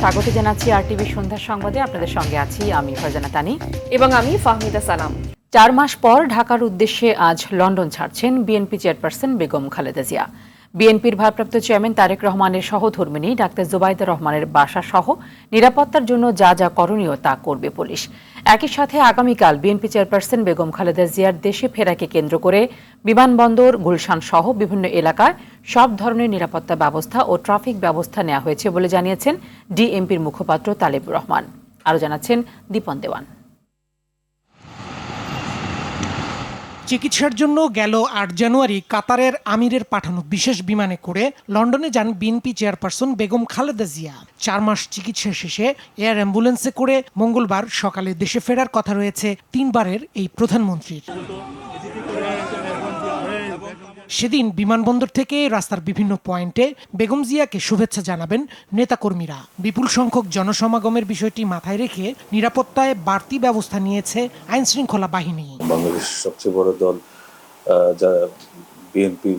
স্বাগত জানাচ্ছি আরটিভি সন্ধ্যা সংবাদে। আপনাদের সঙ্গে আছি আমি ফারজানা তানি এবং আমি ফাহমিদা সালাম। 4 মাস পর ঢাকার উদ্দেশ্যে আজ লন্ডন ছাড়ছেন বিএনপি চেয়ারপারসন বেগম খালেদা জিয়া। বিএনপির ভারপ্রাপ্ত চেয়ারম্যান তারেক রহমানের সহধর্মিণী ডাক্তার জোবাইদা রহমানের বাসা সহ নিরাপত্তার জন্য যা যা করণীয় তা করবে পুলিশ। একই সাথে আগামীকাল বিএনপি চেয়ারপারসন বেগম খালেদা জিয়ার দেশে ফেরাকে কেন্দ্র করে বিমানবন্দর, গুলশান সহ বিভিন্ন এলাকায় সব ধরনের নিরাপত্তা ব্যবস্থা ও ট্রাফিক ব্যবস্থা নেওয়া হয়েছে বলে জানিয়েছেন ডিএমপির মুখপাত্র তালেবুর রহমান। আরও জানাচ্ছেন দীপন দেওয়ান। চিকিৎসার জন্য গেল 8 জানুয়ারি কাতারের আমিরের পাঠানো বিশেষ বিমানে করে লন্ডনে যান বিএনপি চেয়ারপারসন বেগম খালেদা জিয়া। 4 মাস চিকিৎসা শেষে এয়ার অ্যাম্বুলেন্সে করে মঙ্গলবার সকালে দেশে ফেরার কথা রয়েছে 3 বারের এই প্রধানমন্ত্রীর। সেদিন বিমানবন্দর থেকে রাস্তার বিভিন্ন পয়েন্টে বেগম জিয়াকে শুভেচ্ছা জানাবেন নেতাকর্মীরা। বিপুল সংখ্যক জনসমাগমের বিষয়টি মাথায় রেখে নিরাপত্তায় বাড়তি ব্যবস্থা নিয়েছে আইন শৃঙ্খলা বাহিনী। বাংলাদেশের সবচেয়ে বড় দল যা বিএনপি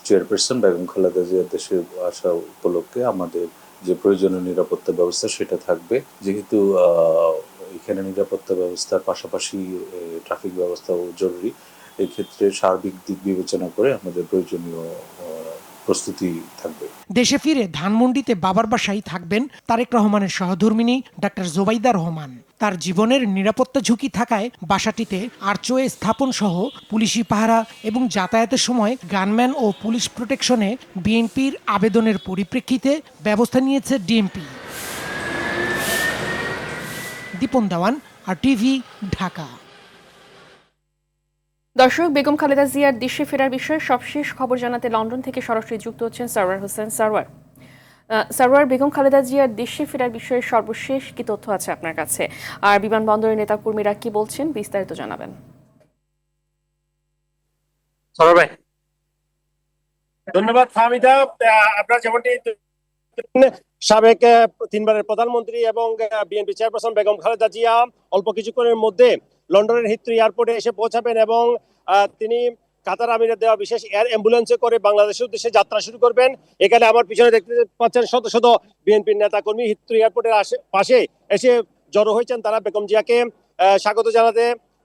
চেয়ারপারসন বেগম খালেদা জিয়ার দেশে আসা উপলক্ষে আমাদের যে প্রয়োজনীয় নিরাপত্তা ব্যবস্থা সেটা থাকবে। যেহেতু এখানে নিরাপত্তা ব্যবস্থার পাশাপাশি ট্রাফিক ব্যবস্থাও জরুরি, এক্ষেত্রে সার্বিক দিক বিবেচনা করে আমাদের প্রয়োজনীয় প্রস্তুতি থাকবে। দেশে ফিরে ধানমন্ডিতে বাবার বাসায় থাকবেন তারেক রহমানের সহধর্মিণী ডাক্তার জোবাইদা রহমান। তার জীবনের নিরাপত্তা ঝুঁকি থাকায় বাসাটিতে আর্চওয়ে স্থাপন সহ পুলিশি পাহারা এবং যাতায়াতের সময় গানম্যান ও পুলিশ প্রোটেকশনে বিএনপির আবেদনের পরিপ্রেক্ষিতে ব্যবস্থা নিয়েছে ডিএমপি। দীপন দেওয়ান, আরটিভি, ঢাকা। দর্শক, বেগম খালেদা জিয়ার দেশে ফেরার বিষয়ে সবশেষ খবর জানাতে লন্ডন থেকে সরাসরি যুক্ত হচ্ছেন সরওয়ার হোসেন। সরওয়ার, বেগম খালেদা জিয়ার দেশে ফেরার বিষয়ে সর্বশেষ কি তথ্য আছে আপনার কাছে, আর বিমানবন্দরের নেতাকর্মীরা কি বলছেন, বিস্তারিত জানাবেন। ধন্যবাদ ফাহমিদা। আপনারা যেমনটি সাবেক 3 বারের প্রধানমন্ত্রী এবং বিএনপি চেয়ারপারসন বেগম খালেদা জিয়া অল্প কিছুক্ষণের মধ্যে লন্ডনের হিথ্রো এয়ারপোর্টে এসে পৌঁছাবেন এবং তিনি কাতার আমিরের দেওয়া বিশেষ এয়ার অ্যাম্বুলেন্সে করে বাংলাদেশের উদ্দেশ্যে যাত্রা শুরু করবেন। এখানে আমার পিছনে দেখতে পাচ্ছেন শত শত বিএনপির নেতাকর্মী হিথ্রো এয়ারপোর্টের পাশে এসে জড়ো হয়েছেন। তারা বেগম জিয়াকে স্বাগত জানাতে,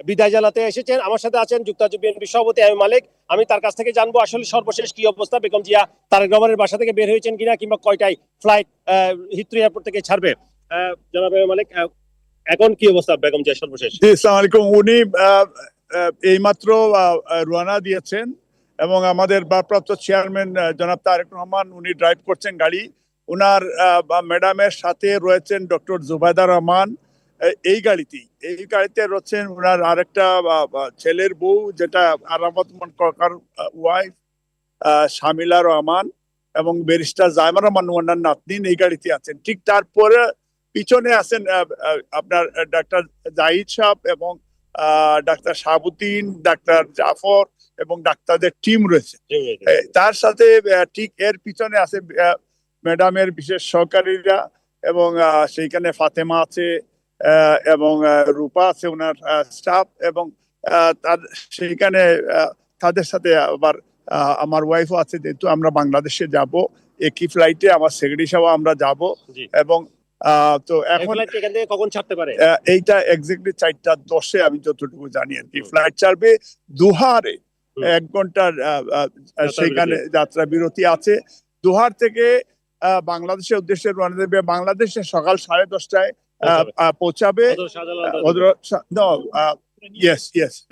বিদায় জানাতে এসেছেন। আমার সাথে আছেন যুক্তরাজ্য বিএনপি সভাপতি আইয়ুব মালিক। আমি তার কাছ থেকে জানবো আসলে সর্বশেষ কি অবস্থা, বেগম জিয়া তারেক রহমানের বাসা থেকে বের হয়েছেন কিনা, কিংবা কয়টায় ফ্লাইট হিথ্রো এয়ারপোর্ট থেকে ছাড়বে। জনাব আইয়ুব মালিক, এখন কি অবস্থা বেগম জিয়া সর্বশেষ? আসসালামু আলাইকুম। উনি এইমাত্র রওনা দিয়েছেন এবং আমাদের ভারপ্রাপ্ত চেয়ারম্যান জনাব তারেক রহমান উনি ড্রাইভ করছেন গাড়ি। উনার ম্যাডামের সাথে রয়েছেন ডক্টর জুবাইদা রহমান। এই গাড়িতে রয়েছেন উনার আরেকটা ছেলের বউ, যেটা আরামত ককার ওয়াইফ শামিলা রহমান, এবং ব্যারিস্টার জাইমা রহমান ওনার নাতনিন এই গাড়িতে আছেন। ঠিক তারপরে পিছনে আছেন আপনার ডাক্তার জাহিদ সাহেব এবং ডাক্তার শাহাবুদ্দিন, ডাক্তার জাফর এবং ডাক্তারদের টিম রয়েছে। তার সাথে ঠিক এর পিছনে আছে ম্যাডামের বিশেষ সহকারীরা, এবং সেইখানে ফাতেমা আছে এবং রূপা আছে ওনার স্টাফ, এবং তার সেইখানে তাদের সাথে আবার আমার ওয়াইফও আছে। যেহেতু আমরা বাংলাদেশে যাব একই ফ্লাইটে, আমার সেক্রেটারি সাহেব আমরা যাব। এবং তো এখন কখন ছাড়তে পারে এইটা এক্স্যাক্টলি 4:10 আমি যতটুকু জানি আর কি ফ্লাইট ছাড়বে। দোহারে 1 ঘন্টার সেখানে যাত্রা বিরতি আছে। দোহার থেকে বাংলাদেশের উদ্দেশ্যে রওনা দেবে। বাংলাদেশে সকাল 10:30টায় পৌঁছাবে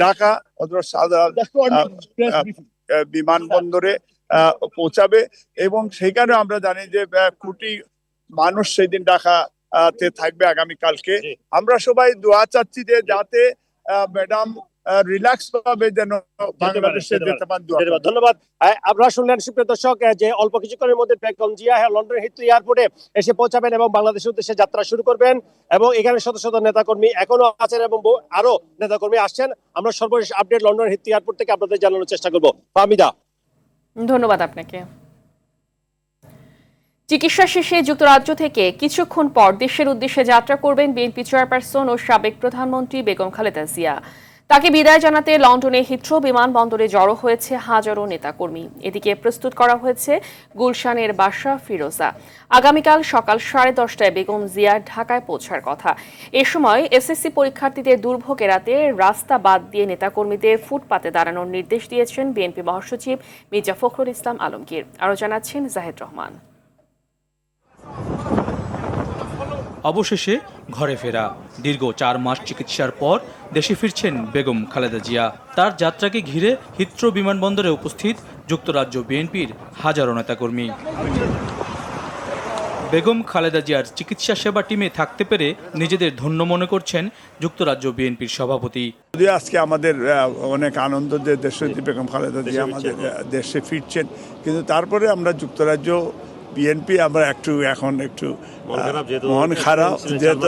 ঢাকা বিমানবন্দরে পৌঁছাবে। এবং সেখানে আমরা জানি যে কোটি মানুষ সেদিন ঢাকাতে থাকবে আগামীকালকে। আমরা সবাই দোয়া চাচ্ছি যে যাতে ম্যাডাম রিল্যাক্স ভাবে যেন বাংলাদেশে যেতে পারেন। ধন্যবাদ। আপনারা শুনলেন সুপ্রিয় দর্শক যে অল্প কিছুক্ষণের মধ্যে বেগম জিয়া লন্ডনের হিথ্রো এয়ারপোর্টে এসে পৌঁছাবেন এবং বাংলাদেশের উদ্দেশ্যে যাত্রা শুরু করবেন। এবং এখানে শত শত নেতাকর্মী এখনো আছেন এবং আরো নেতাকর্মী আসছেন। আমরা সর্বশেষ আপডেট লন্ডনের হিথ্রো এয়ারপোর্ট থেকে আপনাদের জানানোর চেষ্টা করবো। ফাহমিদা, ধন্যবাদ আপনাকে। চিকিৎসা শেষে যুক্তরাজ্য থেকে কিছুক্ষণ পর দেশের উদ্দেশ্যে যাত্রা করবেন বিএনপি চেয়ারপারসন ও সাবেক প্রধানমন্ত্রী বেগম খালেদা জিয়া। তাকে বিদায় জানাতে লন্ডনে হিথ্রো বিমানবন্দরে জড়ো হয়েছে হাজারো নেতাকর্মী। এদিকে প্রস্তুত করা হয়েছে গুলশানের বাসা ফিরোজা। আগামীকাল সকাল 10:30টায় বেগম জিয়া ঢাকায় পৌঁছার কথা। এ সময় এসএসসি পরীক্ষার্থীদের দুর্ভোগ এড়াতে রাস্তা বাদ দিয়ে নেতাকর্মীদের ফুটপাতে দাঁড়ানোর নির্দেশ দিয়েছেন বিএনপি মহাসচিব মির্জা ফখরুল ইসলাম আলমগীর। আরও জানাচ্ছেন জাহেদ রহমান। অবশেষে ঘরে ফেরা। দীর্ঘ 4 মাস চিকিৎসার পর দেশে ফিরছেন বেগম খালেদা জিয়া। তার যাত্রাকে ঘিরে হিথ্রো বিমানবন্দরে উপস্থিত যুক্তরাজ্য বিএনপির হাজারো নেতাকর্মী। বেগম খালেদা জিয়ার চিকিৎসা সেবা টিমে থাকতে পেরে নিজেদের ধন্য মনে করছেন যুক্তরাজ্য বিএনপির সভাপতি। যদিও আজকে আমাদের অনেক আনন্দ যে দেশনেত্রী বেগম খালেদা জিয়া আমাদের দেশে ফিরছেন, কিন্তু তারপরে আমরা যুক্তরাজ্য বিএনপি আমরা এখন একটু মন খারাপ, যেহেতু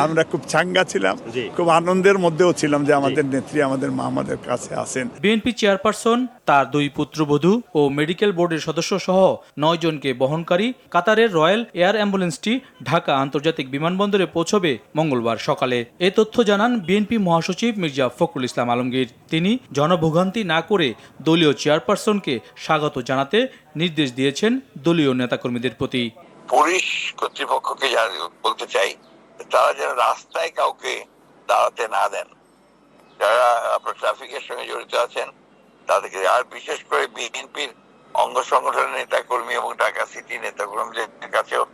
আমরা খুব চাঙ্গা ছিলাম, খুব আনন্দের মধ্যেও ছিলাম যে আমাদের নেত্রী, আমাদের মা আমাদের কাছে আছেন। বিএনপি চেয়ারপারসন, তার 2 পুত্রবধূ ও মেডিকেল বোর্ডের সদস্য সহ 9 জনকে বহনকারী কাতারের রয়্যাল এয়ার অ্যাম্বুলেন্সটি ঢাকা আন্তর্জাতিক বিমানবন্দরে পৌঁছবে মঙ্গলবার সকালে। এ তথ্য জানান বিএনপি মহাসচিব মির্জা ফখরুল ইসলাম আলমগীর। তিনি জনভোগান্তি না করে দলীয় চেয়ারপারসনকে স্বাগত জানাতে নির্দেশ দিয়েছেন দলীয় নেতাকর্মীদের প্রতি। পুলিশ কর্তৃপক্ষকে বলতে চাই, তারা যেন রাস্তায় কাউকে দাঁড়াতে না দেন, যারা আপনার ট্রাফিকের সঙ্গে জড়িত আছেন তাদেরকে, আর বিশেষ করে বিএনপির অঙ্গ সংগঠনের নেতাকর্মী এবং ঢাকা সিটি নেতাকর্মীদের কাছেও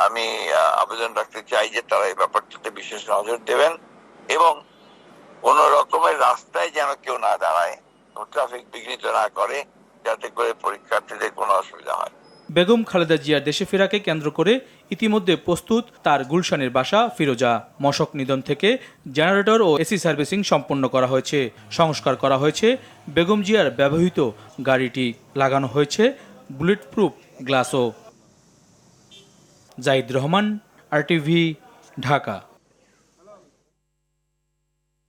আমি আবেদন রাখতে চাই যে তারা এই ব্যাপারটাতে বিশেষ নজর দেবেন এবং কোন রকমের রাস্তায় যেন কেউ না দাঁড়ায়, ট্রাফিক বিঘ্নিত না করে, যাতে করে পরীক্ষার্থীদের কোনো অসুবিধা হয়। বেগম খালেদা জিয়ার দেশে ফেরাকে কেন্দ্র করে ইতিমধ্যে প্রস্তুত তার গুলশানের বাসা ফিরোজা। মশক নিধন থেকে জেনারেটর ও এসি সার্ভিসিং সম্পন্ন করা হয়েছে। সংস্কার করা হয়েছে বেগম জিয়ার ব্যবহৃত গাড়িটি, লাগানো হয়েছে বুলেট প্রুফ গ্লাসও। জাহিদ রহমান, আরটিভি, ঢাকা।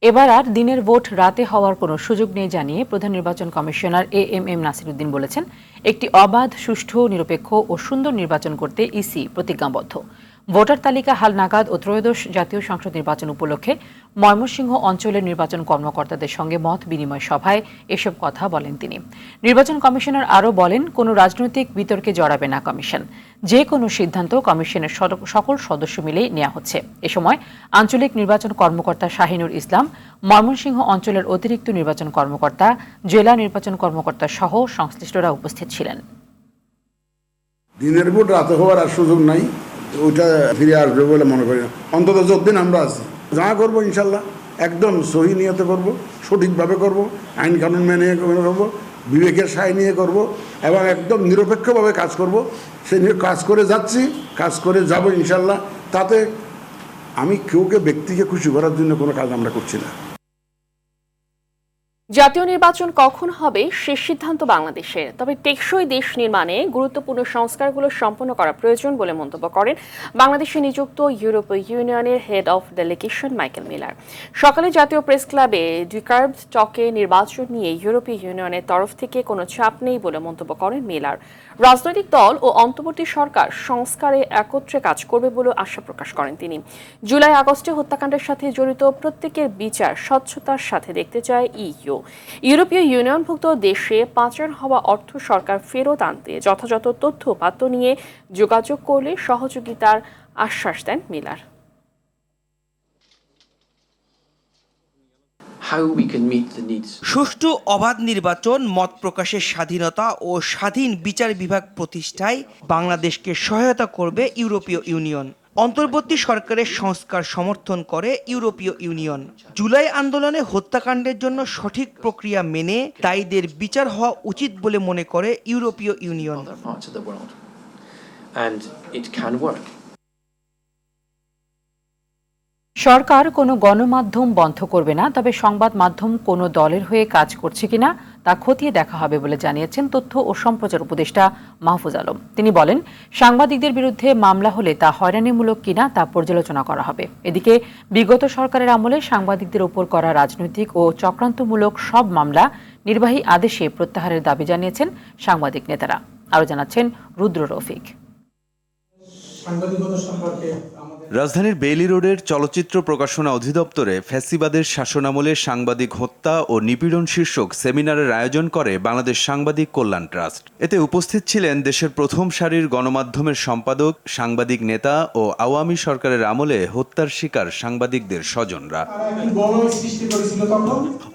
এবার আর দিনের ভোট রাতে হওয়ার কোনো সুযোগ নেই জানিয়ে প্রধান নির্বাচন কমিশনার এএমএম নাসিরউদ্দিন বলেছেন, একটি অবাধ, সুষ্ঠু, নিরপেক্ষ ও সুন্দর নির্বাচন করতে ইসি প্রতিজ্ঞাবদ্ধ। ভোটার তালিকা হালনাগাদ ও ত্রয়োদশ জাতীয় সংসদ নির্বাচন উপলক্ষে ময়মনসিংহ অঞ্চলের নির্বাচন কর্মকর্তাদের সঙ্গে মত বিনিময় সভায় এসব কথা বলেন তিনি। নির্বাচন কমিশনার আরও বলেন, কোনো রাজনৈতিক বিতর্কে জড়াবে না কমিশন। যে কোনো সিদ্ধান্ত কমিশনের সকল সদস্য মিলেই নেওয়া হচ্ছে। এ সময় আঞ্চলিক নির্বাচন কর্মকর্তা শাহিনুর ইসলাম, ময়মনসিংহ অঞ্চলের অতিরিক্ত নির্বাচন কর্মকর্তা, জেলা নির্বাচন কর্মকর্তা সহ সংশ্লিষ্টরা উপস্থিত ছিলেন। দিনের ভোট রাতে হওয়ার আর সুযোগ নাই, ওইটা ফিরে আসবে বলে মনে করি না। অন্তত যতদিন আমরা আছি যা করবো ইনশাল্লাহ একদম সহি নিয়তে করব, সঠিকভাবে করব, আইন কানুন মেনে করব, বিবেকের সায় নিয়ে করব এবং একদম নিরপেক্ষভাবে কাজ করব। সে নিয়ে কাজ করে যাচ্ছি, কাজ করে যাব ইনশাল্লাহ। তাতে আমি কেউকে ব্যক্তিকে খুশি করার জন্য কোনো কাজ আমরা করছি না। জাতীয় নির্বাচন কখন হবে সে সিদ্ধান্ত বাংলাদেশের, তবে টেকসই দেশ নির্মাণে গুরুত্বপূর্ণ সংস্কারগুলো সম্পন্ন করা প্রয়োজন বলে মন্তব্য করেন বাংলাদেশে নিযুক্ত ইউরোপীয় ইউনিয়নের head of delegation Michael Miller. সকালে জাতীয় প্রেস ক্লাবে ডুকার্ভ টকে নির্বাচন নিয়ে ইউরোপীয় ইউনিয়নের তরফ থেকে কোনো চাপ নেই বলে মন্তব্য করেন মিলার। রাজনৈতিক দল ও অন্তর্বর্তী সরকার সংস্কারে একত্রে কাজ করবে বলে আশা প্রকাশ করেন তিনি। জুলাই আগস্টে হত্যাকাণ্ডের সাথে জড়িত প্রত্যেকের বিচার স্বচ্ছতার সাথে দেখতে চায় ইইউ। ইউরোপীয় ইউনিয়নভুক্ত দেশে পাচার হওয়া অর্থ সরকার ফেরত আনতে যথাযথ তথ্য উপাত্ত নিয়ে যোগাযোগ করলে সহযোগিতার আশ্বাস দেন মিলার। সুষ্ঠু অবাধ নির্বাচন, মত প্রকাশের স্বাধীনতা ও স্বাধীন বিচার বিভাগ প্রতিষ্ঠায় বাংলাদেশকে সহায়তা করবে ইউরোপীয় ইউনিয়ন। অন্তর্বর্তী সরকারের সংস্কার সমর্থন করে ইউরোপীয় ইউনিয়ন। জুলাই আন্দোলনে হত্যাকাণ্ডের জন্য সঠিক প্রক্রিয়া মেনে দায়ীদের বিচার হওয়া উচিত বলে মনে করে ইউরোপীয় ইউনিয়ন। সরকার কোনো গণমাধ্যম বন্ধ করবে না, তবে সংবাদ মাধ্যম কোনো দলের হয়ে কাজ করছে কিনা তা খতিয়ে দেখা হবে বলে জানিয়েছেন তথ্য ও সম্প্রচার উপদেষ্টা মাহফুজ আলম। তিনি বলেন, সাংবাদিকদের বিরুদ্ধে মামলা হলে তা হয়রানিমূলক কিনা তা পর্যালোচনা করা হবে। এদিকে বিগত সরকারের আমলে সাংবাদিকদের উপর করা রাজনৈতিক ও চক্রান্তমূলক সব মামলা নির্বাহী আদেশে প্রত্যাহারের দাবি জানিয়েছেন সাংবাদিক নেতারা। আরও জানাচ্ছেন রুদ্র রফিক। সাংবাদিকতা সম্পর্কে আমাদের রাজধানীর বেইলি রোডের চলচ্চিত্র প্রকাশনা অধিদপ্তরে ফ্যাসিবাদের শাসনামলে সাংবাদিক হত্যা ও নিপীড়ন শীর্ষক সেমিনারের আয়োজন করে বাংলাদেশ সাংবাদিক কল্যাণ ট্রাস্ট। এতে উপস্থিত ছিলেন দেশের প্রথম সারির গণমাধ্যমের সম্পাদক, সাংবাদিক নেতা ও আওয়ামী সরকারের আমলে হত্যার শিকার সাংবাদিকদের স্বজনরা।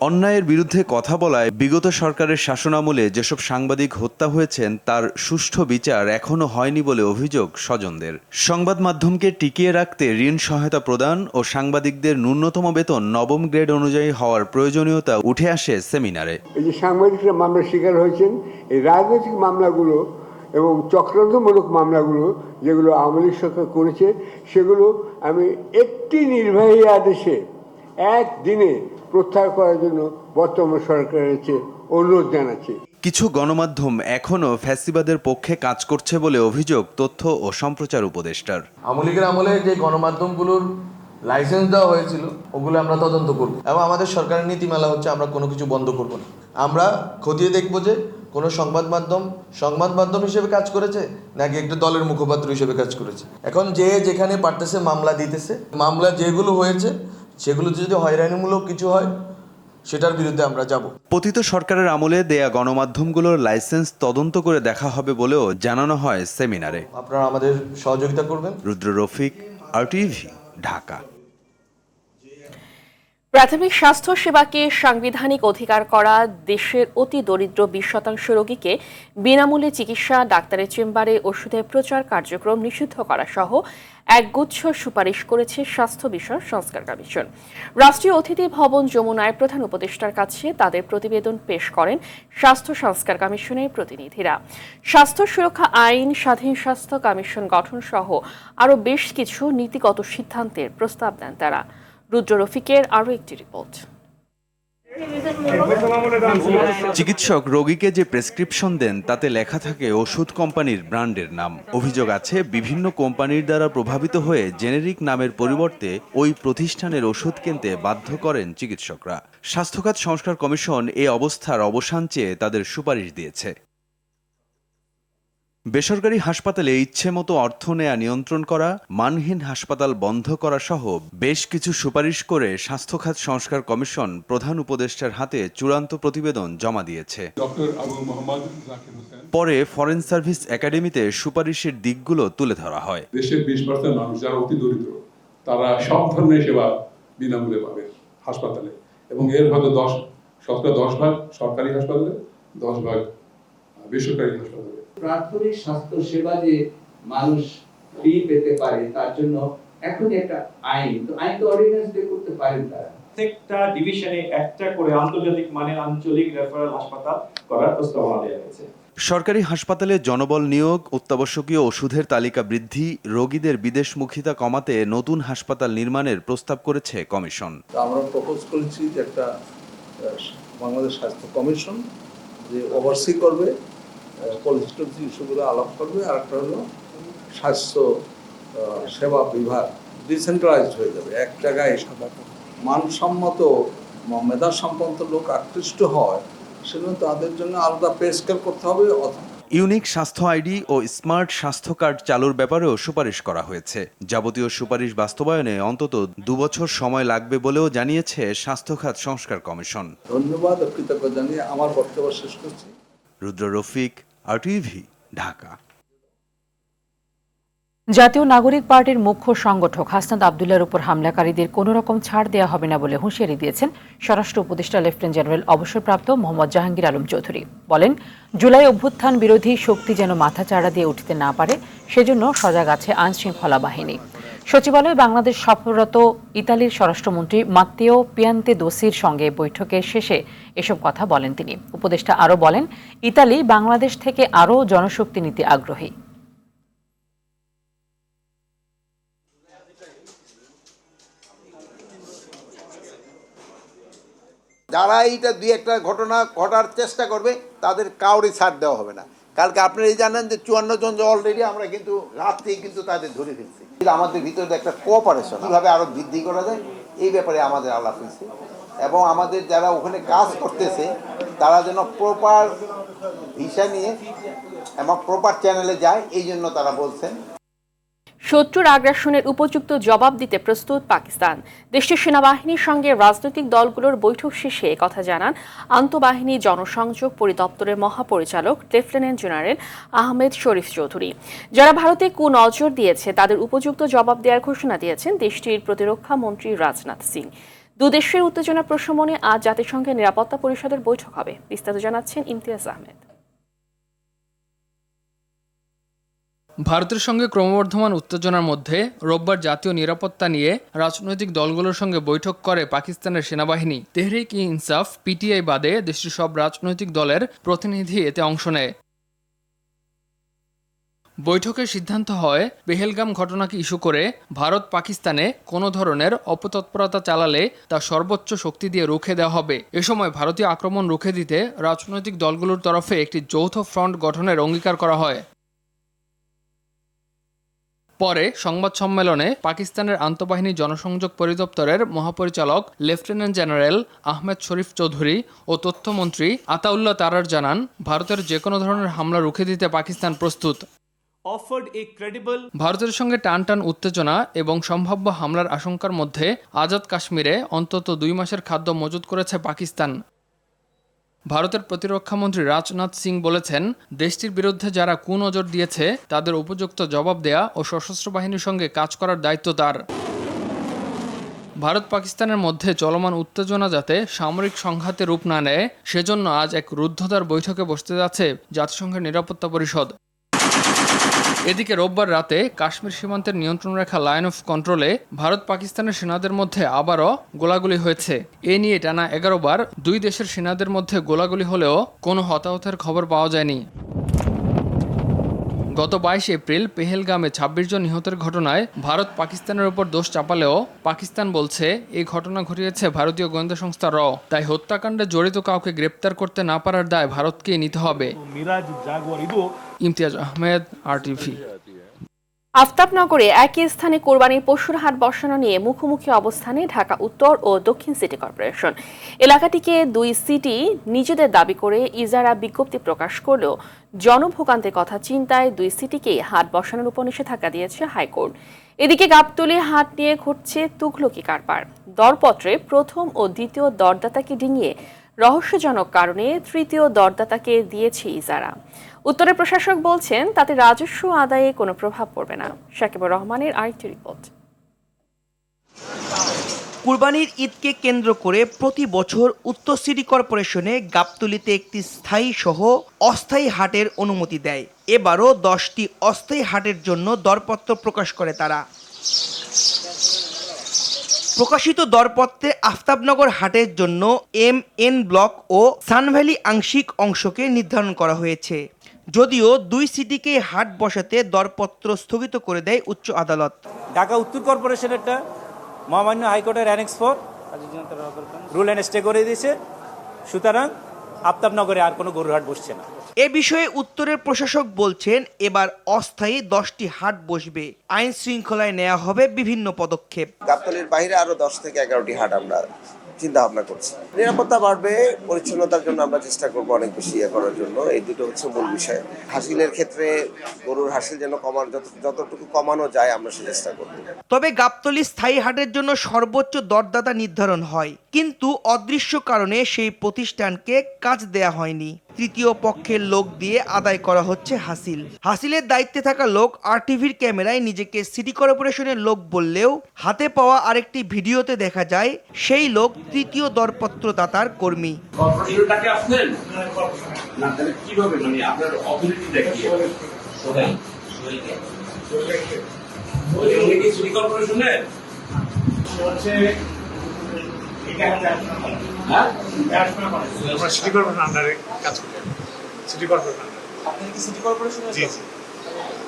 অন্যায়ের বিরুদ্ধে কথা বলায় বিগত সরকারের শাসনামলে যেসব সাংবাদিক হত্যা হয়েছেন তার সুষ্ঠু বিচার এখনো হয়নি বলে অভিযোগ স্বজনদের। সংবাদ মাধ্যমকে টিকিয়ে রাখতে ঋণ সহায়তা প্রদান ও সাংবাদিকদের ন্যূনতম বেতন 9ম গ্রেড অনুযায়ী হওয়ার প্রয়োজনীয়তা উঠে আসে সেমিনারে। এই যে সাংবাদিকরা মামলার শিকার হয়েছেন, এই রাজনৈতিক মামলাগুলো এবং চক্রান্তমূলক মামলাগুলো যেগুলো আওয়ামী লীগ সরকার করেছে, সেগুলো আমি একটি নির্বাহী আদেশে একদিনে প্রত্যাহার করার জন্য বর্তমান সরকারের কাছে অনুরোধ জানাচ্ছি। কিছু গণমাধ্যম এখনও ফ্যাসিবাদের পক্ষে কাজ করছে বলে অভিযোগ তথ্য ও সম্প্রচার উপদেষ্টার। আওয়ামী লীগের আমলে যে গণমাধ্যমগুলোর লাইসেন্স দেওয়া হয়েছিল ওগুলো আমরা তদন্ত করব এবং আমাদের সরকারের নীতিমালা হচ্ছে আমরা কোনো কিছু বন্ধ করব না। আমরা খতিয়ে দেখব যে কোনো সংবাদ মাধ্যম হিসেবে কাজ করেছে নাকি একটা দলের মুখপাত্র হিসেবে কাজ করেছে। এখন যে যেখানে পারতেছে মামলা দিতেছে, মামলা যেগুলো হয়েছে সেগুলো যদি হয়রানিমূলক কিছু হয় সেটার বিরুদ্ধে আমরা যাব। পতিত সরকারের আমলে দেয়া গণমাধ্যমগুলোর লাইসেন্স তদন্ত করে দেখা হবে বলেও জানানো হয় সেমিনারে। আপনারা আমাদের সহযোগিতা করবেন। রুদ্র রফিক, RTV, ঢাকা। প্রাথমিক স্বাস্থ্য সেবাকে সাংবিধানিক অধিকার করা, দেশের অতি দরিদ্র 20% রোগীকে বিনামূল্যে চিকিৎসা, ডাক্তারের চেম্বারে ওষুধের প্রচার কার্যক্রম নিষিদ্ধ করা সহ একগুচ্ছ সুপারিশ করেছে স্বাস্থ্য বিষয়ক সংস্কার কমিশন। রাষ্ট্রীয় অতিথি ভবন যমুনায় প্রধান উপদেষ্টার কাছে তাদের প্রতিবেদন পেশ করেন স্বাস্থ্য সংস্কার কমিশনের প্রতিনিধিরা। স্বাস্থ্য সুরক্ষা আইন, স্বাধীন স্বাস্থ্য কমিশন গঠন সহ আরও বেশ কিছু নীতিগত সিদ্ধান্তের প্রস্তাব দেন তারা। রুদ্র রফিকের আরও একটি রিপোর্ট। চিকিৎসক রোগীকে যে প্রেসক্রিপশন দেন তাতে লেখা থাকে ওষুধ কোম্পানির ব্র্যান্ডের নাম। অভিযোগ আছে বিভিন্ন কোম্পানির দ্বারা প্রভাবিত হয়ে জেনেরিক নামের পরিবর্তে ওই প্রতিষ্ঠানের ওষুধ কিনতে বাধ্য করেন চিকিৎসকরা। স্বাস্থ্যখাত সংস্কার কমিশন এই অবস্থার অবসান চেয়ে তাদের সুপারিশ দিয়েছে। বেসরকারি হাসপাতালে ইচ্ছেমতো অর্থ নেয়া নিয়ন্ত্রণ করা, মানহীন হাসপাতাল বন্ধ করা সহ বেশ কিছু সুপারিশ করে স্বাস্থ্যখাত সংস্কার কমিশন প্রধান উপদেষ্টার হাতে চূড়ান্ত প্রতিবেদন জমা দিয়েছে। পরে ফরেন সার্ভিস একাডেমিতে সুপারিশের দিকগুলো তুলে ধরা হয়। দেশের 20% মানুষ যারা অতি দরিদ্র তারা সব ধরনের সেবা বিনামূল্যে পাবে হাসপাতালে, এবং এর হয়তো 10 ভাগ সরকারি হাসপাতালে, 10 ভাগ বেসরকারি হাসপাতালে। প্রাথমিক স্বাস্থ্য সেবা যে মানুষ ফ্রি পেতে পারে তার জন্য এখন একটা আইন তো অর্ডিন্যান্স দিয়ে করতে পারেন তারা। প্রত্যেকটা ডিভিশনে একটা করে আন্তর্জাতিক মানের আঞ্চলিক রেফারেল হাসপাতাল করার প্রস্তাবনা দেওয়া হয়েছে। সরকারি হাসপাতালে জনবল নিয়োগ, অত্যাবশ্যকীয় ওষুধের তালিকা বৃদ্ধি, রোগীদের বিদেশমুখিতা কমাতে নতুন হাসপাতাল নির্মাণের প্রস্তাব করেছে কমিশন। আমরা প্রপোজ করেছি যে একটা বাংলাদেশ স্বাস্থ্য কমিশন যে ওভারসি করবে, পলিটিক্যাল ইস্যুগুলো আলাপ করবে, আর একটা হলো স্বাস্থ্য সেবা বিভাগ ডিসেন্ট্রালাইজড হয়ে যাবে, এক জায়গায় মানসম্মত মেধাসম্পন্ন লোক আকৃষ্ট হয়, সেজন্য তাদের জন্য আলাদা পে স্কেল করতে হবে। ইউনিক স্বাস্থ্য আইডি ও স্মার্ট স্বাস্থ্য কার্ড চালুর ব্যাপারেও সুপারিশ করা হয়েছে। যাবতীয় সুপারিশ বাস্তবায়নে অন্তত 2 বছর সময় লাগবে বলেও জানিয়েছে স্বাস্থ্যখাত সংস্কার কমিশন। ধন্যবাদ ও কৃতজ্ঞতা জানিয়ে আমার বক্তব্য শেষ করছি। রুদ্র রফিক, RTV, ঢাকা। জাতীয় নাগরিক পার্টির মুখ্য সংগঠক হাসনাত আবদুল্লাহর উপর হামলাকারীদের কোনো রকম ছাড় দেওয়া হবে না বলে হুঁশিয়ারি দিয়েছেন স্বরাষ্ট্র উপদেষ্টা লেফটেন্যান্ট জেনারেল অবসরপ্রাপ্ত মোহাম্মদ জাহাঙ্গীর আলম চৌধুরী। বলেন, জুলাই অভ্যুত্থান বিরোধী শক্তি যেন মাথাচাড়া দিয়ে উঠতে না পারে সেজন্য সজাগ আছে আইনশৃঙ্খলা বাহিনী। সচিবালয়ে বাংলাদেশ সফররত ইতালির স্বরাষ্ট্রমন্ত্রী মাত্তেও পিয়ান্তেদোসির সঙ্গে বৈঠকের শেষে এসব কথা বলেন তিনি। উপদেষ্টা আরও বলেন, ইতালি বাংলাদেশ থেকে আরও জনশক্তি নিতে আগ্রহী। যারা এইটা 2-1টা ঘটনা ঘটার চেষ্টা করবে তাদের কাউরই ছাড় দেওয়া হবে না। কালকে আপনারা এই জানেন যে 54 জন অলরেডি আমরা কিন্তু রাত্রেই কিন্তু তাদের ধরে ফেলছি। আমাদের ভিতরে একটা কোঅপারেশন কীভাবে আরও বৃদ্ধি করা যায় এই ব্যাপারে আমাদের আলাপ হয়েছে, এবং আমাদের যারা ওখানে কাজ করতেছে তারা যেন প্রপার ভিসা নিয়ে এবং প্রপার চ্যানেলে যায়, এই জন্য তারা বলছেন। শত্রুর আগ্রাসনের উপযুক্ত জবাব দিতে প্রস্তুত পাকিস্তান। দেশটির সেনাবাহিনীর সঙ্গে রাজনৈতিক দলগুলোর বৈঠক শেষে কথা জানান আন্তঃবাহিনী জনসংযোগ পরিদপ্তরের মহাপরিচালক লেফটেন্যান্ট জেনারেল আহমেদ শরীফ চৌধুরী। যারা ভারতে কুনজর দিয়েছে তাদের উপযুক্ত জবাব দেওয়ার ঘোষণা দিয়েছেন দেশটির প্রতিরক্ষা মন্ত্রী রাজনাথ সিং। দুদেশের উত্তেজনা প্রশমনে আজ জাতিসংঘের নিরাপত্তা পরিষদের বৈঠক হবে। বিস্তারিত জানাচ্ছেন ইমতিয়াজ আহমেদ। ভারতের সঙ্গে ক্রমবর্ধমান উত্তেজনার মধ্যে রোববার জাতীয় নিরাপত্তা নিয়ে রাজনৈতিক দলগুলোর সঙ্গে বৈঠক করে পাকিস্তানের সেনাবাহিনী। তেহরিক-ই-ইনসাফ পিটিআই বাদে দেশটির সব রাজনৈতিক দলের প্রতিনিধি এতে অংশ নেয়। বৈঠকের সিদ্ধান্ত হয় পেহেলগাম ঘটনাকে ইস্যু করে ভারত পাকিস্তানে কোনো ধরনের অপতৎপরতা চালালে তা সর্বোচ্চ শক্তি দিয়ে রুখে দেওয়া হবে। এ সময় ভারতীয় আক্রমণ রুখে দিতে রাজনৈতিক দলগুলোর তরফে একটি যৌথ ফ্রন্ট গঠনের অঙ্গীকার করা হয়। পরে সংবাদ সম্মেলনে পাকিস্তানের আন্তঃবাহিনী জনসংযোগ পরিদপ্তরের মহাপরিচালক লেফটেন্যান্ট জেনারেল আহমেদ শরীফ চৌধুরী ও তথ্যমন্ত্রী আতাউল্লাহ তারার জানান, ভারতের যে কোনো ধরনের হামলা রুখে দিতে পাকিস্তান প্রস্তুত। ভারতের সঙ্গে টান টান উত্তেজনা এবং সম্ভাব্য হামলার আশঙ্কার মধ্যে আজাদ কাশ্মীরে অন্তত 2 মাসের খাদ্য মজুত করেছে পাকিস্তান। ভারতের প্রতিরক্ষামন্ত্রী রাজনাথ সিং বলেছেন, দেশটির বিরুদ্ধে যারা কুনজর দিয়েছে তাদের উপযুক্ত জবাব দেয়া ও সশস্ত্র বাহিনীর সঙ্গে কাজ করার দায়িত্ব তার। ভারত পাকিস্তানের মধ্যে চলমান উত্তেজনা যাতে সামরিক সংঘাতে রূপ না নেয় সেজন্য আজ এক রুদ্ধদ্বার বৈঠকে বসতে যাচ্ছে জাতিসংঘের নিরাপত্তা পরিষদ। এদিকে রোববার রাতে কাশ্মীর সীমান্তের নিয়ন্ত্রণ রেখা লাইন অফ কন্ট্রোলে ভারত পাকিস্তানের সেনাদের মধ্যে আবারও গোলাগুলি হয়েছে। এ নিয়ে টানা 11 বার দুই দেশের সেনাদের মধ্যে গোলাগুলি হলেও কোনো হতাহতের খবর পাওয়া যায়নি। গত 22 এপ্রিল পেহেলগামে 26 জন নিহতের ঘটনায় ভারত পাকিস্তানের উপর দোষ চাপালেও পাকিস্তান বলছে এই ঘটনা ঘটিয়েছে ভারতীয় গোয়েন্দা সংস্থা র। তাই হত্যাকাণ্ডে জড়িত কাউকে গ্রেপ্তার করতে না পারার দায় ভারতকেই নিতে হবে। ইমতিয়াজ আহমেদ, RTV। আফতাবনগরে একই স্থানে কোরবানির পশুর হাট বসানো নিয়ে মুখোমুখি অবস্থানে ঢাকা উত্তর ও দক্ষিণ সিটি কর্পোরেশন। এলাকাটিকে 2 সিটি নিজেদের দাবি করে ইজারা বিজ্ঞপ্তি প্রকাশ করলেও জনভোগান্তির কথা চিন্তায় 2 সিটিকেই হাট বসানোর উপর নিষেধাজ্ঞা দিয়েছে হাইকোর্ট। এদিকে গাবতলী হাট নিয়ে ঘটছে তুঘলকি কারবার। দরপত্রে প্রথম ও দ্বিতীয় দরদাতাকে ডিঙিয়ে রহস্যজনক কারণে তৃতীয় দরদাতাকে দিয়েছে ইজারা। উত্তরের প্রশাসক বলছেন তাতে রাজস্ব আদায়ে কোনো প্রভাব পড়বে না। শাকিবুর রহমানের আরেকটি রিপোর্ট। কুরবানির ঈদকে কেন্দ্র করে প্রতি বছর উত্তর সিটি কর্পোরেশনে গাবতলীতে একটি স্থায়ী সহ অস্থায়ী হাটের অনুমতি দেয়। এবারও 10টি অস্থায়ী হাটের জন্য দরপত্র প্রকাশ করে তারা। প্রকাশিত দরপত্রে আফতাবনগর হাটের জন্য MN ব্লক ও সানভ্যালি আংশিক অংশকে নির্ধারণ করা হয়েছে। যদিও 2 সিটিকে হাট বসাতে দরপত্র স্থগিত করে দেয় উচ্চ আদালত। ঢাকা উত্তর কর্পোরেশনেরটা মহামান্য হাইকোর্টের অ্যানেক্স 4 রুল অ্যান্ড স্টে করে দিয়েছে, সুতরাং আফতাবনগরে আর কোনো গরুর হাট বসছে না। এ বিষয়ে উত্তরের প্রশাসক বলছেন, এবার অস্থায়ী 10টি হাট বসবে। আইন শৃঙ্খলায় নেওয়া হবে বিভিন্ন পদক্ষেপ। গাবতলীর বাইরে আরো 10 থেকে 11টি হাট আমরা চিন্তা ভাবনা করছি। নিরাপত্তা বাড়বে, পরিচ্ছন্নতার জন্য আমরা চেষ্টা করবো অনেক বেশি করার জন্য। এই দুটো হচ্ছে মূল বিষয়। হাসিলের ক্ষেত্রে গরুর হাসিল যেন যতটুকু কমানো যায় আমরা সে চেষ্টা করব। তবে গাবতলী স্থায়ী হাটের জন্য সর্বোচ্চ দরদাতা নির্ধারণ হয়, কিন্তু অদৃশ্য কারণে সেই প্রতিষ্ঠানকে কাজ দেয়া হয়নি। তৃতীয় পক্ষের লোক দিয়ে আদায় করা হচ্ছে হাসিল। হাসিলের দায়িত্বে থাকা লোক RTVর ক্যামেরায় নিজেকে সিটি কর্পোরেশনের লোক বললেও হাতে পাওয়া আরেকটি ভিডিওতে দেখা যায় সেই লোক তৃতীয় দরপত্রদাতার কর্মী।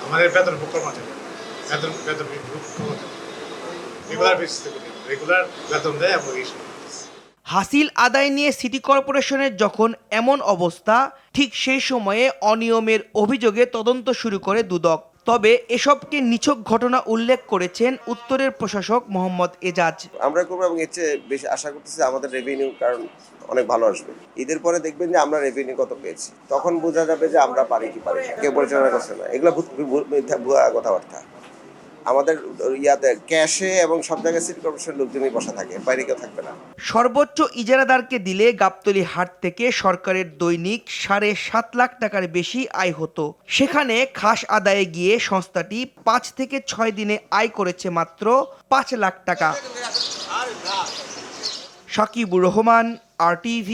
আমাদের বেতন কর্মচারী রেগুলার বেতন দেয়। হাসিল আদায় নিয়ে সিটি কর্পোরেশনের যখন এমন অবস্থা, ঠিক সেই সময়ে অনিয়মের অভিযোগে তদন্ত শুরু করে দুদক। তবে এসবকে নিছক ঘটনা উল্লেখ করেছেন উত্তরের প্রশাসক মোহাম্মদ এজাজ। আমরা করবো এবং এর চেয়ে বেশি আশা করতেছি আমাদের রেভিনিউ কারণ অনেক ভালো আসবে। ঈদের পরে দেখবেন যে আমরা রেভিনিউ কত পেয়েছি, তখন বোঝা যাবে যে আমরা পারি কি পারি। কেউ পরিচালনা করছে না, এগুলো ভুয়া কথাবার্তা। আমাদের ইয়াতে ক্যাশে এবং সব জায়গায় সিটি কর্পোরেশনের লোকজনই বসা থাকে, বাইরে কেউ থাকবে না। সর্বোচ্চ ইজারাদারকে দিলে গাবতলী হাট থেকে সরকারের দৈনিক 7.5 লাখ টাকার বেশি আয় হতো। সেখানে খাস আদায়ে গিয়ে সংস্থাটি 5 থেকে 6 দিনে আয় করেছে মাত্র 5 লাখ টাকা। সাকিবুর রহমান, RTV,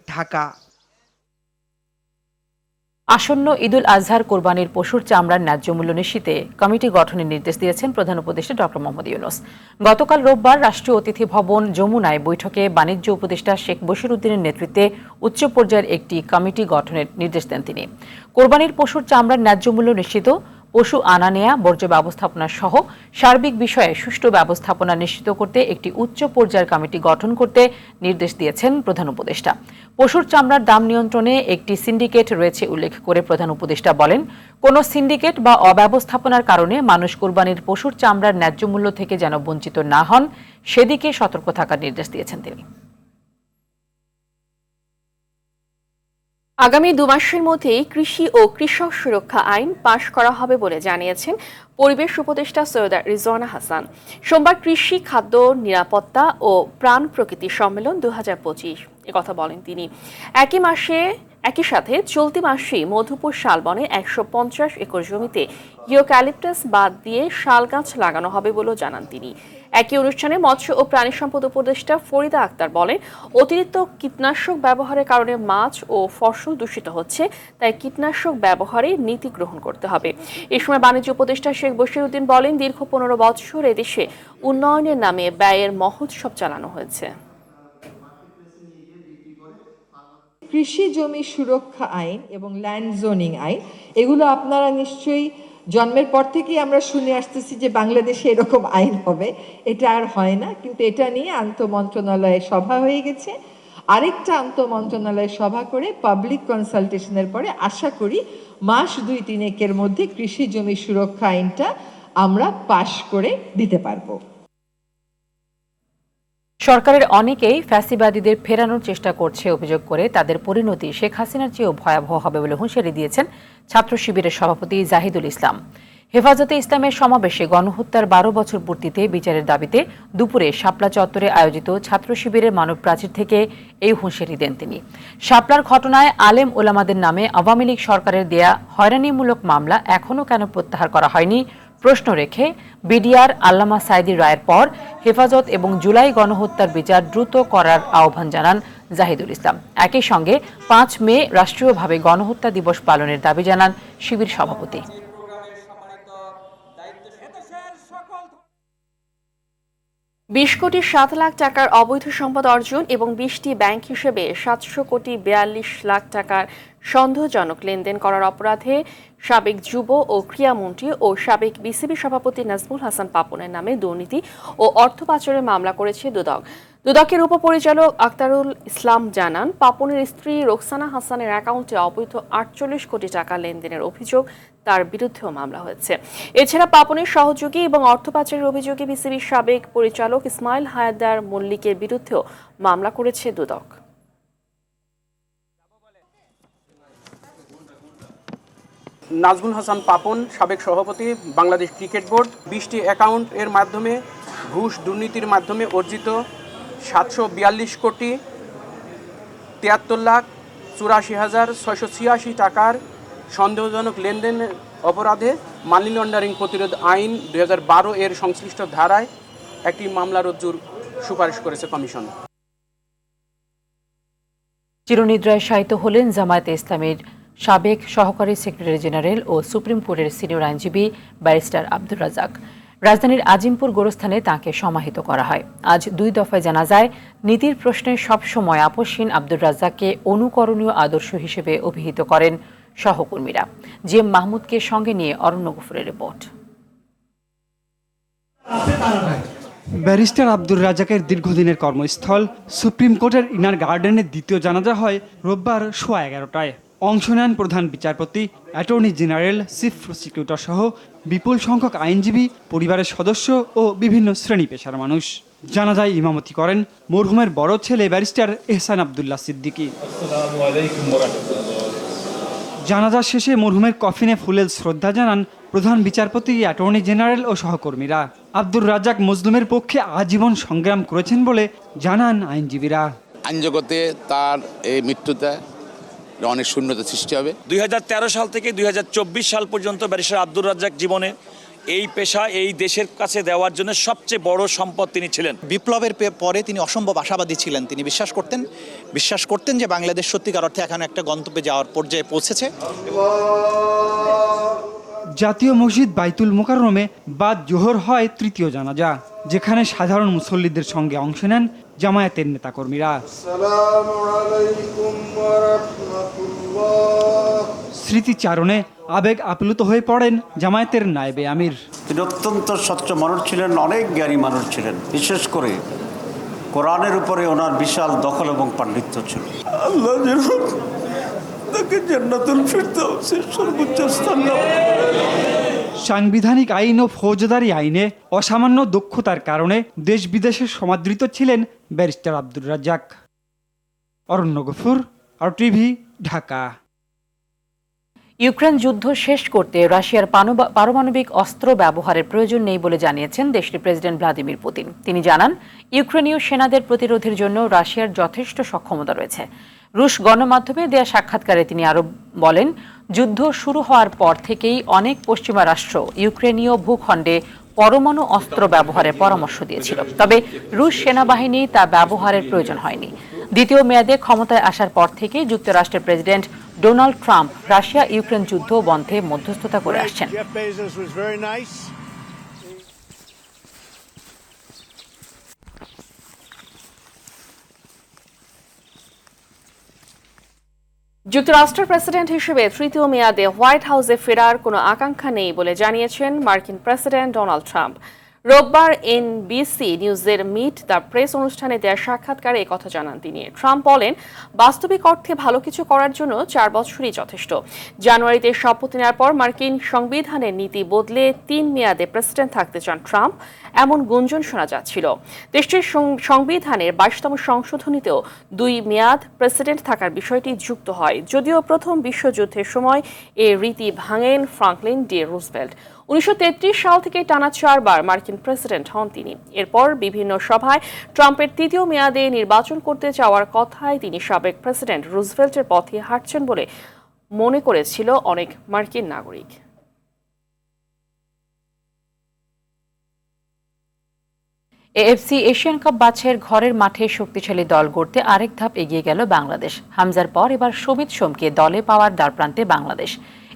ঢাকা। আসন্ন ঈদুল আজহার কোরবানির পশুর চামড়ার ন্যায্য মূল্য নিশ্চিতে কমিটি গঠনের নির্দেশ দিয়েছেন প্রধান উপদেষ্টা ডক্টর মোহাম্মদ ইউনূস। গতকাল রোববার রাষ্ট্রীয় অতিথি ভবন যমুনায় বৈঠকে বাণিজ্য উপদেষ্টা শেখ বশির উদ্দিনের নেতৃত্বে উচ্চ পর্যায়ের একটি কমিটি গঠনের নির্দেশ দেন তিনি। কোরবানির পশুর চামড়ার ন্যায্য মূল্য নিশ্চিত, পশু আনা নেয়া, বর্জ্য ব্যবস্থাপনা সহ সার্বিক বিষয়ে সুষ্ঠু ব্যবস্থাপনা নিশ্চিত করতে একটি উচ্চ পর্যায়ের কমিটি গঠন করতে নির্দেশ দিয়েছেন প্রধান উপদেষ্টা। পশুর চামড়ার দাম নিয়ন্ত্রণে একটি সিন্ডিকেট রয়েছে উল্লেখ করে প্রধান উপদেষ্টা বলেন, কোনো সিন্ডিকেট বা অব্যবস্থাপনার কারণে মানুষ কোরবানির পশুর চামড়ার ন্যায্য মূল্য থেকে যেন বঞ্চিত না হন, সেদিকে সতর্ক থাকার নির্দেশ দিয়েছেন তিনি। আগামী 2 মাসের মধ্যেই কৃষি ও কৃষক সুরক্ষা আইন পাশ করা হবে বলে জানিয়েছেন পরিবেশ উপদেষ্টা সৈয়দা রিজওয়ানা হাসান। সোমবার কৃষি, খাদ্য, নিরাপত্তা ও প্রাণ প্রকৃতি সম্মেলন 2025 কথা বলেন তিনি। একই সাথে চলতি মাসেই মধুপুর শালবনে 150 একর জমিতে ইউক্যালিপটাস বাদ দিয়ে শাল গাছ লাগানো হবে বলেও জানান তিনি। একই অনুষ্ঠানে মৎস্য ও প্রাণী সম্পদ উপদেষ্টা ফরিদা আক্তার বলেন, অতিরিক্ত কীটনাশক ব্যবহারের কারণে মাছ ও ফসল দূষিত হচ্ছে, তাই কীটনাশক ব্যবহারে নীতি গ্রহণ করতে হবে। এ সময় বাণিজ্য উপদেষ্টা শেখ বশির উদ্দিন বলেন, দীর্ঘ 15 বছর এদেশে উন্নয়নের নামে ব্যয়ের মহোৎসব চালানো হয়েছে। কৃষি জমি সুরক্ষা আইন এবং ল্যান্ড জোনিং আইন, এগুলো আপনারা নিশ্চয়ই জন্মের পর থেকেই আমরা শুনে আসতেছি যে বাংলাদেশে এরকম আইন হবে। এটা আর হয় না, কিন্তু এটা নিয়ে আন্তঃমন্ত্রণালয়ে সভা হয়ে গেছে। আরেকটা আন্তঃমন্ত্রণালয় সভা করে পাবলিক কনসালটেশনের পরে আশা করি মাস 2-3 মধ্যে কৃষি জমি সুরক্ষা আইনটা আমরা পাশ করে দিতে পারবো। সরকারের অনেকেই ফ্যাসিবাদীদের ফেরানোর চেষ্টা করছে অভিযোগ করে তাদের পরিণতি শেখ হাসিনার চেয়েও ভয়াবহ হবে বলে হুঁশিয়ারি দিয়েছেন ছাত্র শিবিরের সভাপতি জাহিদুল ইসলাম। হেফাজতে ইসলামের সমাবেশে গণহত্যার 12 বছর পূর্তিতে বিচারের দাবিতে দুপুরে শাপলা চত্বরে আয়োজিত ছাত্র শিবিরের মানব প্রাচীর থেকে এই হুঁশিয়ারি দেন তিনি। শাপলার ঘটনায় আলেম ওলামাদের নামে আওয়ামী লীগ সরকারের দেয়া হয়রানিমূলক মামলা এখনও কেন প্রত্যাহার করা হয়নি প্রশ্ন রেখে বিডিআর আল্লামা সাঈদীর রায়ের পর হেফাজত এবং জুলাই গণহত্যার বিচার দ্রুত করার আহ্বান জানান জাহিদুল ইসলাম। একই সঙ্গে 5 মে রাষ্ট্রীয়ভাবে গণহত্যা দিবস পালনের দাবি জানান শিবির সভাপতি। 20 কোটি 7 লাখ টাকার অবৈধ সম্পদ অর্জন এবং 20টি ব্যাংক হিসেবে 700 কোটি 42 লাখ টাকার সন্দেহজনক লেনদেন করার অপরাধে সাবেক যুব ও ক্রীড়ামন্ত্রী ও সাবেক বিসিবি সভাপতি নাজমুল হাসান পাপনের নামে দুর্নীতি ও অর্থ পাচারের মামলা করেছে দুদক। দুদকের উপপরিচালক আক্তারুল ইসলাম জানান, পাপনের স্ত্রী রোকসানা হাসানের অ্যাকাউন্টে অবৈধ 48 কোটি টাকা লেনদেনের অভিযোগ তার বিরুদ্ধেও মামলা হয়েছে। এছাড়া পাপনের সহযোগী এবং অর্থ পাচারের অভিযোগে বিসিবির সাবেক পরিচালক ইসমাইল হায়দার মল্লিকের বিরুদ্ধেও মামলা করেছে দুদক। নাজমুল হাসান পাপন, সাবেক সভাপতি বাংলাদেশ ক্রিকেট বোর্ড, 20টি অ্যাকাউন্ট এর মাধ্যমে ঘুষ দুর্নীতির মাধ্যমে অর্জিত 742 কোটি 73,84,686 টাকার সন্দেহজনক লেনদেনের অপরাধে মানি লন্ডারিং প্রতিরোধ আইন 2012 এর সংশ্লিষ্ট ধারায় একটি মামলা রুজুর সুপারিশ করেছে কমিশন। চিরনিদ্রায় শায়িত হলেন জামায়াতে ইসলামীর সাবেক সহকারী সেক্রেটারি জেনারেল ও সুপ্রিম কোর্টের সিনিয়র আইনজীবী ব্যারিস্টার আব্দুর রাজ্জাক। রাজধানীর আজিমপুর গোরস্থানে তাঁকে সমাহিত করা হয়। আজ 2 দফায় জানা যায়, নীতির প্রশ্নে সবসময় আপোষহীন আব্দুর রাজ্জাককে অনুকরণীয় আদর্শ হিসেবে অভিহিত করেন সহকর্মীরা। জিএম মাহমুদকে সঙ্গে নিয়ে অরণ্য গফুরের রিপোর্ট। ব্যারিস্টার আব্দুর রাজ্জাকের দীর্ঘদিনের কর্মস্থল সুপ্রিম কোর্টের ইনার গার্ডেনের দ্বিতীয় জানাজা হয় রোববার 11:15টায়। অংশ নেন প্রধান বিচারপতি, অ্যাটর্নি জেনারেল, চিফ প্রসিকিউটর সহ বিপুল সংখ্যক আইনজীবী, পরিবারের সদস্য ও বিভিন্ন শ্রেণী পেশার মানুষ। জানাজায় ইমামতি করেন মরহুমের বড় ছেলে ব্যারিস্টার এহসান আব্দুল্লাহ সিদ্দিকী। জানাজা শেষে মরহুমের কফিনে ফুলেল শ্রদ্ধা জানান প্রধান বিচারপতি, অ্যাটর্নি জেনারেল ও সহকর্মীরা। আব্দুর রাজ্জাক মজলুমের পক্ষে আজীবন সংগ্রাম করেছেন বলে জানান আইনজীবীরা। আইন জগতে তার এই মৃত্যুতে অনেক শূন্যতা সৃষ্টি হবে। 2013 সাল থেকে 2024 সাল পর্যন্ত ব্যারিস্টার আব্দুর রাজ্জাক জীবনে এই পেশা এই দেশের কাছে দেওয়ার জন্য সবচেয়ে বড় সম্পদ তিনি ছিলেন। বিপ্লবের পরে তিনি অসম্ভব আশাবাদী ছিলেন। তিনি বিশ্বাস করতেন যে বাংলাদেশ সত্যিকার অর্থে এখন একটা গন্তব্যে যাওয়ার পর্যায়ে পৌঁছেছে। জাতীয় মসজিদ বাইতুল মোকাররমে বাদ জোহর হয় তৃতীয় জানাজা, যেখানে সাধারণ মুসল্লিদের সঙ্গে অংশ নেন জামায়াতের নেতাকর্মীরা। স্মৃতিচারণে আবেগ আপ্লুত হয়ে পড়েন জামায়াতের নায়েবে আমির। তিনি অত্যন্ত স্বচ্ছ মানুষ ছিলেন, অনেক জ্ঞানী মানুষ ছিলেন। বিশেষ করে কোরআনের উপরে ওনার বিশাল দখল এবং পাণ্ডিত্য ছিল। আল্লাহ যেন তাকে জান্নাতুল ফিরদাউসের সর্বোচ্চ স্থান দান করেন। সাংবিধানিক আইন ও ফৌজদারি আইনে অসামান্য দক্ষতার কারণে দেশ বিদেশে সমাদৃত ছিলেন ব্যারিস্টার আব্দুর রাজ্জাক। অরণ্য গফুর, RTV, ঢাকা। ইউক্রেন যুদ্ধ শেষ করতে রাশিয়ার পারমাণবিক অস্ত্র ব্যবহারের প্রয়োজন নেই বলে জানিয়েছেন দেশটির প্রেসিডেন্ট ভ্লাদিমির পুতিন। তিনি জানান, ইউক্রেনীয় সেনাদের প্রতিরোধের জন্য রাশিয়ার যথেষ্ট সক্ষমতা রয়েছে। রুশ গণমাধ্যমে দেয়া সাক্ষাৎকারে তিনি আরও বলেন, যুদ্ধ শুরু হওয়ার পর থেকেই অনেক পশ্চিমা রাষ্ট্র ইউক্রেনীয় ভূখণ্ডে পরমাণু অস্ত্র ব্যবহারের পরামর্শ দিয়েছিল, তবে রুশ সেনাবাহিনী তা ব্যবহারের প্রয়োজন হয়নি। দ্বিতীয় মেয়াদে ক্ষমতায় আসার পর থেকে যুক্তরাষ্ট্রের president Donald Trump Russia Ukraine যুদ্ধ বন্ধে মধ্যস্থতা করে আসছেন। যুক্তরাষ্ট্রের প্রেসিডেন্ট হিসেবে তৃতীয় মেয়াদে হোয়াইট হাউসে ফেরার কোনো আকাঙ্ক্ষা নেই বলে জানিয়েছেন মার্কিন প্রেসিডেন্ট ডোনাল্ড ট্রাম্প। রোববার NBC নিউজের মিট দ্য প্রেস অনুষ্ঠানে দেওয়া সাক্ষাৎকারে একথা জানান তিনি। ট্রাম্প বলেন, বাস্তবিক অর্থে ভালো কিছু করার জন্য 4 বছরই যথেষ্ট। জানুয়ারিতে শপথ নেওয়ার পর মার্কিন সংবিধানের নীতি বদলে 3 মেয়াদে প্রেসিডেন্ট থাকতে চান ট্রাম্প, এমন গুঞ্জন শোনা যাচ্ছিল। দেশটির সংবিধানের 22তম সংশোধনীতেও 2 মেয়াদ প্রেসিডেন্ট থাকার বিষয়টি যুক্ত হয়। যদিও প্রথম বিশ্বযুদ্ধের সময় এই রীতি ভাঙেন ফ্রাঙ্কলিন ডি রুজভেল্ট। 1933 সাল থেকে টানা 4 বার মার্কিন প্রেসিডেন্ট হন তিনি। এরপর বিভিন্ন সভায় ট্রাম্পের তৃতীয় মেয়াদে নির্বাচন করতে চাওয়ার কথায় তিনি সাবেক প্রেসিডেন্ট রুজভেল্টের পথে হাঁটছেন বলে মনে করেছিল অনেক মার্কিন নাগরিক। AFC এশিয়ান কাপ বাছাইয়ের ঘরের মাঠে শক্তিশালী দল গড়তে আরেক ধাপ এগিয়ে গেল বাংলাদেশ। হামজার পর এবার সমিত সোমকে দলে পাওয়ার দ্বারপ্রান্তে বাংলাদেশ।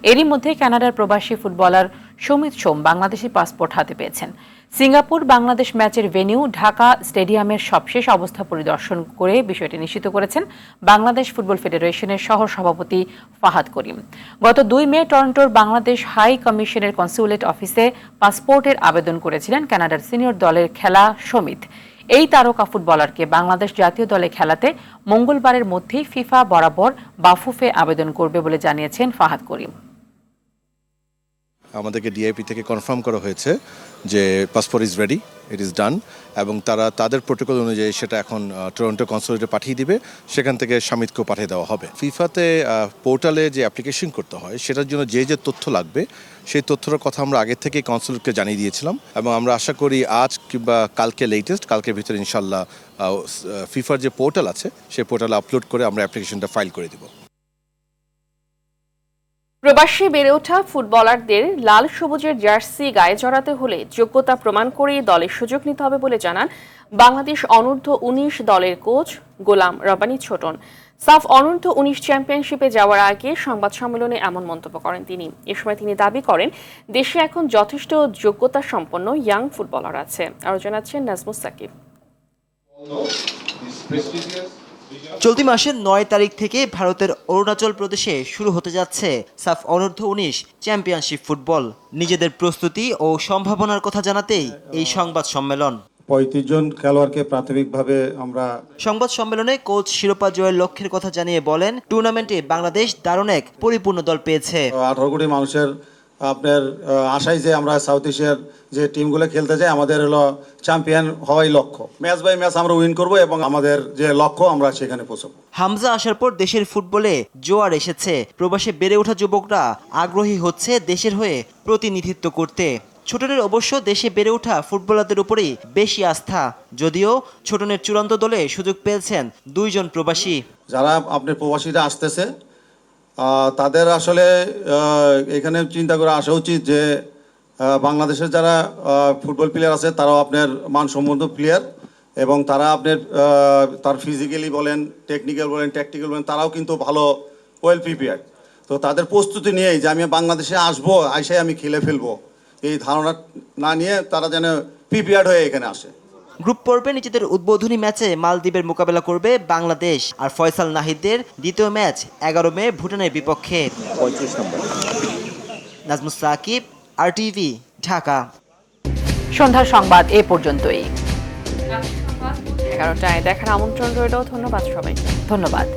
এরই মধ্যে কানাডার প্রবাসী ফুটবলার সমিত সোম বাংলাদেশি পাসপোর্ট হাতে পেয়েছেন। সিঙ্গাপুর বাংলাদেশ ম্যাচের ভেন্যু ঢাকা স্টেডিয়ামের সবশেষ অবস্থা পরিদর্শন করে বিষয়টি নিশ্চিত করেছেন বাংলাদেশ ফুটবল ফেডারেশনের সহ সভাপতি ফাহাদ করিম। গত 2 মে টরন্টোর বাংলাদেশ হাই কমিশনের কনস্যুলেট অফিসে পাসপোর্টের আবেদন করেছিলেন কানাডার সিনিয়র দলের খেলা সমিত। এই তারকা ফুটবলারকে বাংলাদেশ জাতীয় দলে খেলাতে মঙ্গলবারের মধ্যেই ফিফা বরাবর বাফুফে আবেদন করবে বলে জানিয়েছেন ফাহাদ করিম। আমাদেরকে ডিআইপি থেকে কনফার্ম করা হয়েছে যে passport is ready, it is done, এবং তারা তাদের প্রোটোকল অনুযায়ী সেটা এখন টরন্টো কনসুলেটে পাঠিয়ে দিবে, সেখান থেকে সামিতকেও পাঠিয়ে দেওয়া হবে। ফিফাতে পোর্টালে যে অ্যাপ্লিকেশন করতে হয় সেটার জন্য যে তথ্য লাগবে সেই তথ্যের কথা আমরা আগে থেকে কনসুলেটকে জানিয়ে দিয়েছিলাম, এবং আমরা আশা করি আজ কিংবা কালকে লেটেস্ট কালকের ভিতরে ইনশাল্লাহ ফিফার যে পোর্টাল আছে সেই পোর্টালে আপলোড করে আমরা অ্যাপ্লিকেশনটা ফাইল করে দেব। প্রবাসী বেড়ে ওঠা ফুটবলারদের লাল সবুজের জার্সি গায়ে জড়াতে হলে যোগ্যতা প্রমাণ করেই দলের সুযোগ নিতে হবে বলে জানান বাংলাদেশ অনূর্ধ্ব-19 দলের কোচ গোলাম রব্বানী ছোটন। সাফ অনূর্ধ্ব-19 চ্যাম্পিয়নশিপে যাওয়ার আগে সংবাদ সম্মেলনে এমন মন্তব্য করেন তিনি। এ সময় তিনি দাবি করেন, দেশে এখন যথেষ্ট যোগ্যতা সম্পন্ন ইয়াং ফুটবলার আছে। আরও জানাচ্ছেন নাজমুস সাকিব। চলতি মাসের 9 তারিখ থেকে ভারতের অরুণাচল প্রদেশে শুরু হতে যাচ্ছে সাফ অনূর্ধ্ব-19 চ্যাম্পিয়নশিপ ফুটবল। নিজেদের প্রস্তুতি ও সম্ভাবনার কথা জানাতেই এই সংবাদ সম্মেলন। 35 জন খেলোয়াড়কে প্রাথমিকভাবে আমরা সংবাদ সম্মেলনে কোচ শিরোপা জয়ের লক্ষ্যের কথা জানিয়ে বলেন, টুর্নামেন্টে বাংলাদেশ দারুণ এক পরিপূর্ণ দল পেয়েছে। 18 কোটি মানুষের আপনার আশাই যে আমরা সাউথ এশিয়ার যে টিমগুলো খেলতে যায় আমাদের হলো চ্যাম্পিয়ন হওয়াই লক্ষ্য। ম্যাচ বাই ম্যাচ আমরা উইন করব এবং আমাদের যে লক্ষ্য আমরা সেখানে পৌঁছাবো। হামজা আসার পর দেশের ফুটবলে জোয়ার এসেছে। প্রবাসে বেড়ে ওঠা যুবকরা আগ্রহী হচ্ছে দেশের হয়ে প্রতিনিধিত্ব করতে। ছোটনের অবশ্য দেশে বেড়ে ওঠা ফুটবলারদের উপরেই বেশি আস্থা, যদিও ছোটনের চূড়ান্ত দলে সুযোগ পেয়েছেন 2 জন প্রবাসী। যারা আপনার প্রবাসীরা আসতেছে তাদের আসলে এখানে চিন্তা করে আসা উচিত যে বাংলাদেশের যারা ফুটবল প্লেয়ার আছে তারাও আপনার মানসম্পন্ন প্লেয়ার এবং তারা আপনার তার ফিজিক্যালি বলেন, টেকনিক্যাল বলেন, ট্যাকটিক্যাল বলেন, তারাও কিন্তু ভালো ওয়েল প্রিপেয়ার্ড। তো তাদের প্রস্তুতি নিয়েই যে আমি বাংলাদেশে আসবো, আইসে আমি খেলে ফেলবো, এই ধারণা না নিয়ে তারা যেন প্রিপেয়ার্ড হয়ে এখানে আসে। গ্রুপ পর্বে নিজেদের উদ্বোধনী ম্যাচে মালদ্বীপের মোকাবেলা করবে বাংলাদেশ, আর ফয়সাল নাহিদদের দ্বিতীয় ম্যাচ 11 মে ভুটানের বিপক্ষে। 35 নম্বর। নাজমুস সাকিব, RTV, ঢাকা। সন্ধ্যার সংবাদ এ পর্যন্তই। 11টায় দেখার আমন্ত্রণ রইল। ধন্যবাদ সবাইকে। ধন্যবাদ।